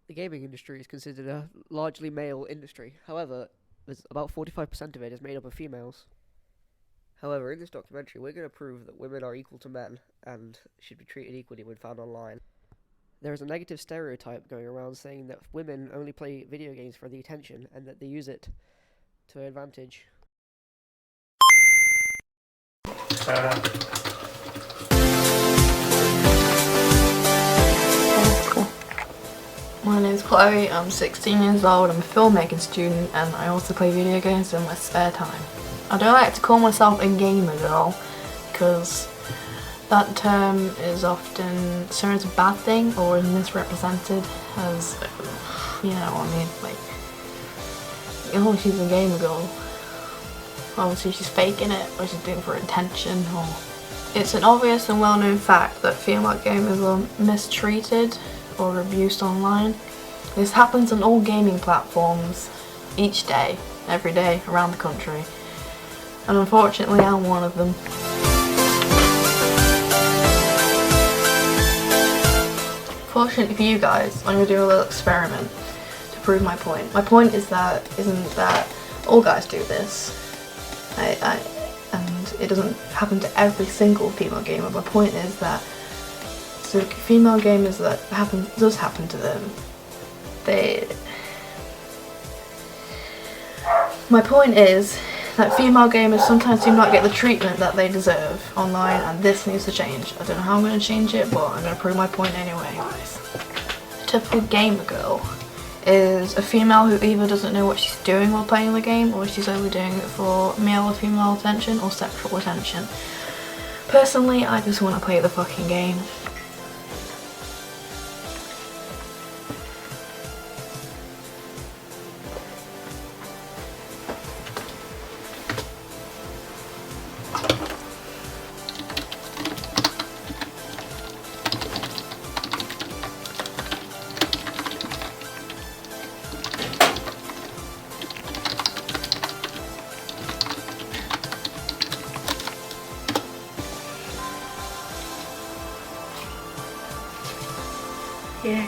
The gaming industry is considered a largely male industry. However, there's about 45% of it is made up of females. However, in this documentary, we're going to prove that women are equal to men and should be treated equally when found online. There is a negative stereotype going around saying that women only play video games for the attention and that they use it to their advantage. My name's Chloe, I'm 16 years old, I'm a filmmaking student and I also play video games in my spare time. I don't like to call myself a gamer girl because that term is often seen as a bad thing or is misrepresented as, you know what I mean, like, oh, she's a gamer girl. Obviously she's faking it or she's doing it for attention. Or it's an obvious and well-known fact that female gamers are mistreated or abused online. This happens on all gaming platforms each day, every day around the country, and unfortunately I'm one of them. Fortunately for you guys, I'm going to do a little experiment to prove my point. My point isn't that all guys do this, and it doesn't happen to every single female gamer. My point is that so female gamers that does happen to them, my point is that female gamers sometimes do not get the treatment that they deserve online, and this needs to change. I don't know how I'm going to change it, but I'm going to prove my point anyway, guys. A typical gamer girl is a female who either doesn't know what she's doing while playing the game, or she's only doing it for male or female attention or sexual attention. Personally, I just want to play the fucking game. Yeah.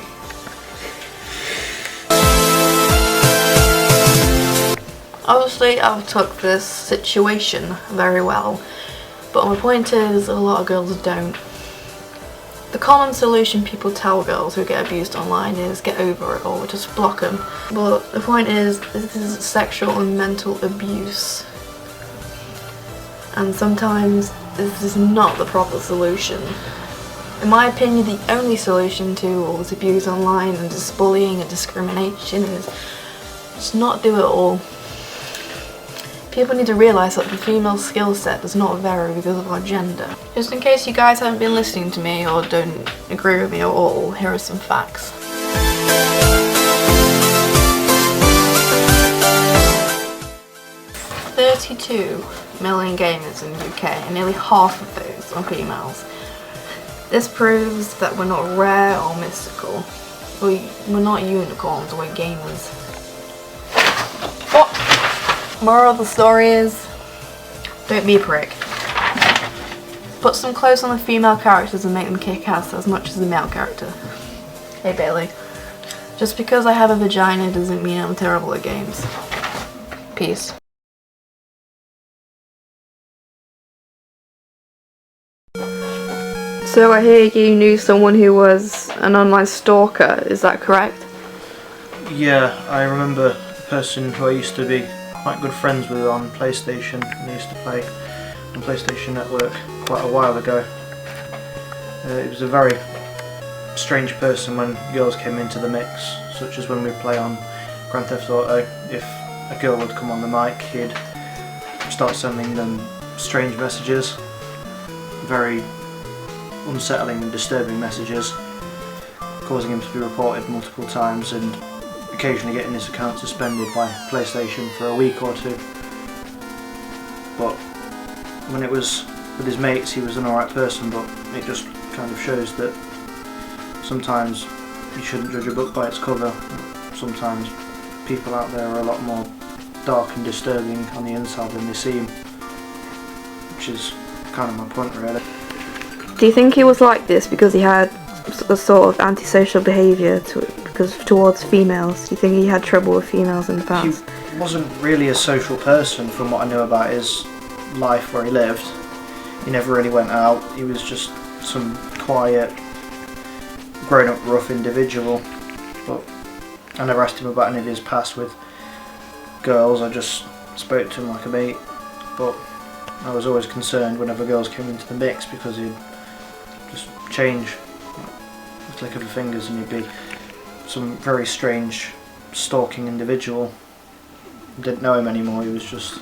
Obviously I've took this situation very well, but my point is a lot of girls don't. The common solution people tell girls who get abused online is get over it or just block them. But the point is, this is sexual and mental abuse. And sometimes this is not the proper solution. In my opinion, the only solution to all this abuse online and this bullying and discrimination is just not do it all. People need to realise that the female skill set does not vary because of our gender. Just in case you guys haven't been listening to me or don't agree with me at all, here are some facts. "32 million gamers in the UK, and nearly half of those are females. This proves that we're not rare or mystical. We're not unicorns, we're gamers." What? Moral of the story is, don't be a prick. Put some clothes on the female characters and make them kick ass as much as the male character. Hey Bailey, just because I have a vagina doesn't mean I'm terrible at games. Peace. So I hear you knew someone who was an online stalker, is that correct? Yeah, I remember a person who I used to be quite good friends with on PlayStation, and I used to play on PlayStation Network quite a while ago. It was a very strange person when girls came into the mix, such as when we play on Grand Theft Auto. If a girl would come on the mic, he'd start sending them strange messages, very unsettling and disturbing messages, causing him to be reported multiple times and occasionally getting his account suspended by PlayStation for a week or two. But when it was with his mates, he was an alright person, but it just kind of shows that sometimes you shouldn't judge a book by its cover. Sometimes people out there are a lot more dark and disturbing on the inside than they seem, which is kind of my point really. Do you think he was like this because he had a sort of antisocial behaviour because towards females? Do you think he had trouble with females in the past? He wasn't really a social person from what I knew about his life where he lived. He never really went out. He was just some quiet, grown-up, rough individual. But I never asked him about any of his past with girls. I just spoke to him like a mate. But I was always concerned whenever girls came into the mix because he'd just change the click of the fingers and he'd be some very strange, stalking individual. Didn't know him anymore. He was just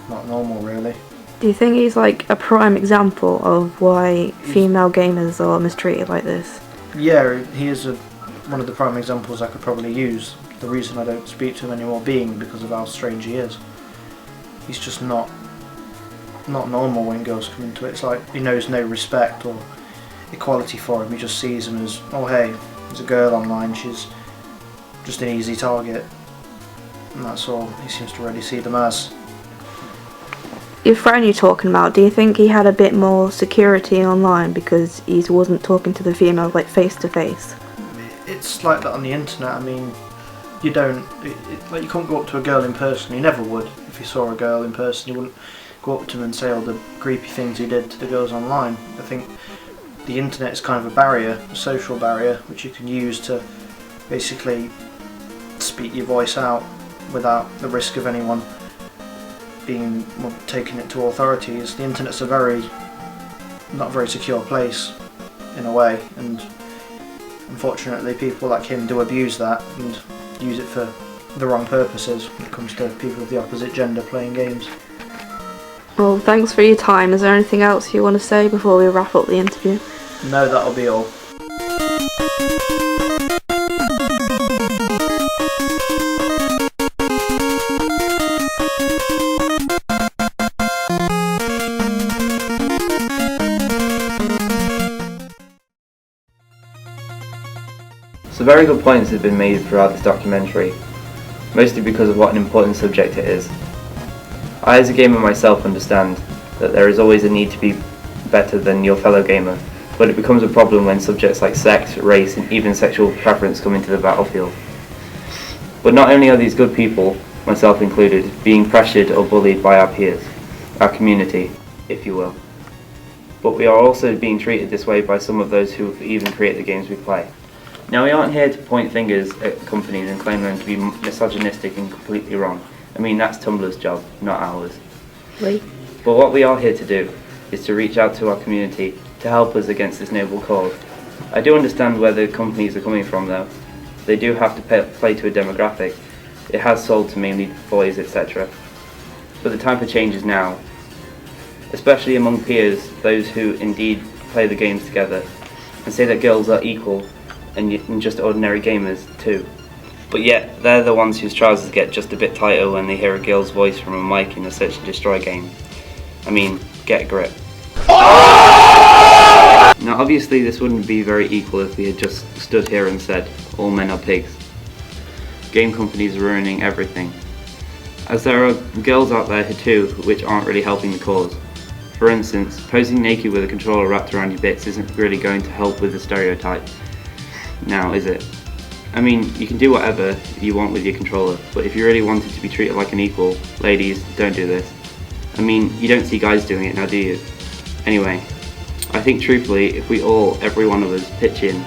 not normal, really. Do you think he's like a prime example of why female gamers are mistreated like this? Yeah, he is one of the prime examples I could probably use. The reason I don't speak to him anymore being because of how strange he is. He's just not normal when girls come into it. It's like he knows no respect or equality for him. He just sees him as, oh hey, there's a girl online, she's just an easy target. And that's all he seems to really see them as. Your friend you're talking about, do you think he had a bit more security online because he wasn't talking to the females like face to face? It's like that on the internet. I mean, you don't, like you couldn't go up to a girl in person. You never would. If you saw a girl in person, you wouldn't go up to them and say all the creepy things you did to the girls online. I think the internet is kind of a barrier, a social barrier, which you can use to basically speak your voice out without the risk of anyone being taking it to authorities. The internet's a not very secure place in a way, and unfortunately people like him do abuse that and use it for the wrong purposes when it comes to people of the opposite gender playing games. Well, thanks for your time. Is there anything else you want to say before we wrap up the interview? No, that'll be all. Some very good points have been made throughout this documentary, mostly because of what an important subject it is. I as a gamer myself understand that there is always a need to be better than your fellow gamer, but it becomes a problem when subjects like sex, race and even sexual preference come into the battlefield. But not only are these good people, myself included, being pressured or bullied by our peers, our community, if you will, but we are also being treated this way by some of those who even create the games we play. Now, we aren't here to point fingers at companies and claim them to be misogynistic and completely wrong. I mean, that's Tumblr's job, not ours. Right. But what we are here to do is to reach out to our community to help us against this noble cause. I do understand where the companies are coming from though. They do have to play to a demographic. It has sold to mainly boys, etc. But the time for change is now. Especially among peers, those who indeed play the games together, and say that girls are equal and just ordinary gamers too. But yet, they're the ones whose trousers get just a bit tighter when they hear a girl's voice from a mic in a search and destroy game. I mean, get a grip. Now obviously this wouldn't be very equal if we had just stood here and said, all men are pigs. Game companies are ruining everything. As there are girls out there too, which aren't really helping the cause. For instance, posing naked with a controller wrapped around your bits isn't really going to help with the stereotype. Now, is it? I mean, you can do whatever you want with your controller, but if you really wanted to be treated like an equal, ladies, don't do this. I mean, you don't see guys doing it now, do you? Anyway, I think truthfully, if we all, every one of us, pitch in,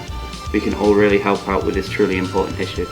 we can all really help out with this truly important issue.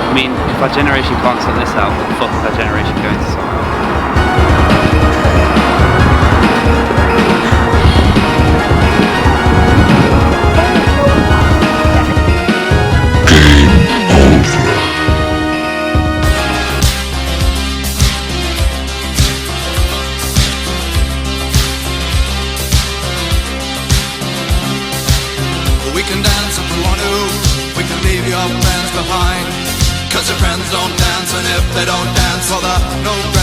I mean, if our generation can't sort this out, what the fuck is our generation going to sort out? We can dance want to, we can leave your friends behind. Cause your friends don't dance, and if they don't dance, well, they're no